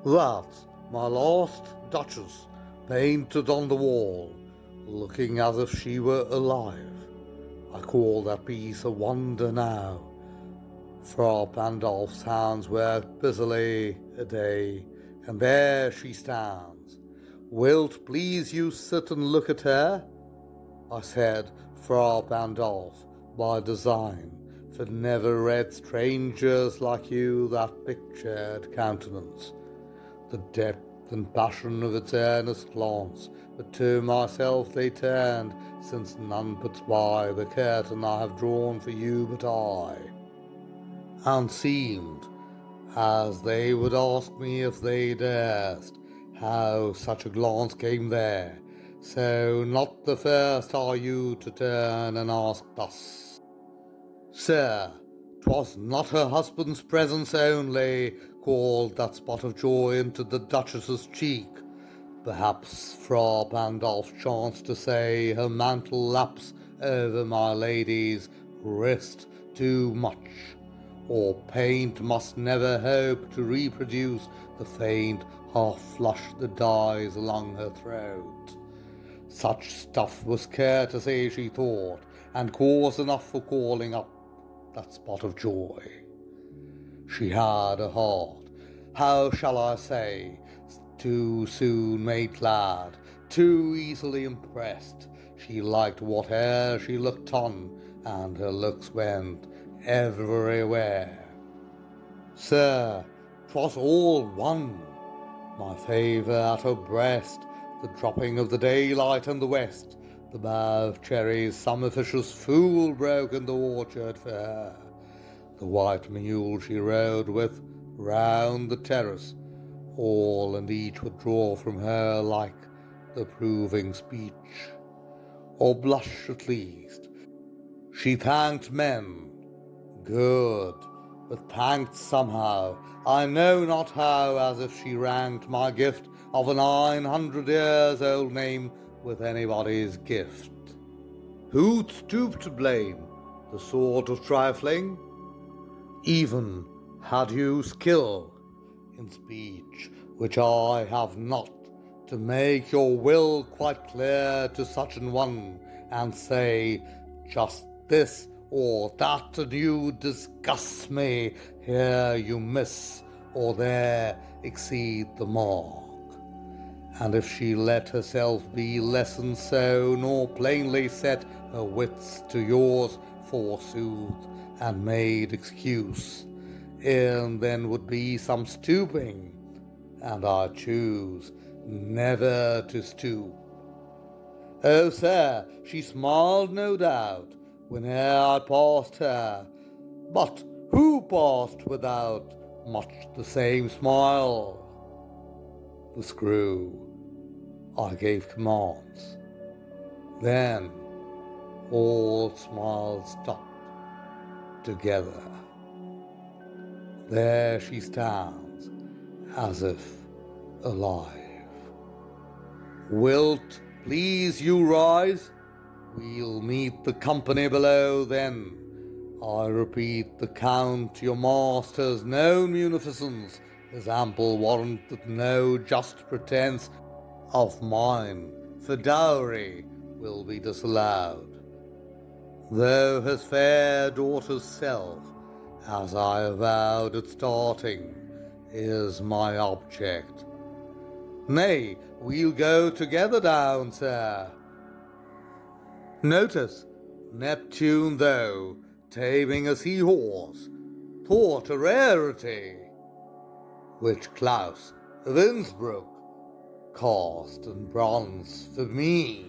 That's my Last Duchess, painted on the wall, looking as if she were alive. I call that piece a wonder now. Frau Pandolf's hands work busily a day, and there she stands. Will't please you sit and look at her? I said, Frau Pandolf, by design, for never read strangers like you that pictured countenance. The depth and passion of its earnest glance, but to myself they turned, since none puts by the curtain I have drawn for you but I. And seemed, as they would ask me if they durst, how such a glance came there. So not the first are you to turn and ask thus. Sir, 'twas not her husband's presence only called that spot of joy into the Duchess's cheek. Perhaps Frau Pandolf chanced to say her mantle laps over my lady's wrist too much, or paint must never hope to reproduce the faint half-flush that dies along her throat. Such stuff was courtesy, she thought, and cause enough for calling up that spot of joy. She had a heart, how shall I say, too soon made glad, too easily impressed. She liked whate'er she looked on, and her looks went everywhere. Sir, 'twas all one, my favour at her breast, the dropping of the daylight in the west, the bough of cherries some officious fool broke in the orchard for her, the white mule she rode with round the terrace, all and each would draw from her like the proving speech, or blush at least. She thanked men, good, but thanked somehow, I know not how, as if she ranked my gift of a 900 years old name with anybody's gift. Who'd stoop to blame the sort of trifling? Even had you skill in speech, which I have not, to make your will quite clear to such an one, and say just this or that, and you disgust me, here you miss, or there exceed the mark. And if she let herself be lessoned so, nor plainly set her wits to yours, forsooth, and made excuse, e'en then would be some stooping, and I choose never to stoop. Oh, sir, she smiled no doubt, whene'er I passed her, but who passed without much the same smile? The screw, I gave commands. Then all smiles stopped together. There she stands, as if alive. Wilt please you rise? We'll meet the company below then. I repeat, the Count, your master's known munificence, is ample warrant that no just pretence of mine for dowry will be disallowed, though his fair daughter's self, as I avowed at starting, is my object. Nay, we'll go together down, sir. Notice, Neptune, though, taming a seahorse, thought a rarity, which Klaus of Innsbruck cast in bronze for me.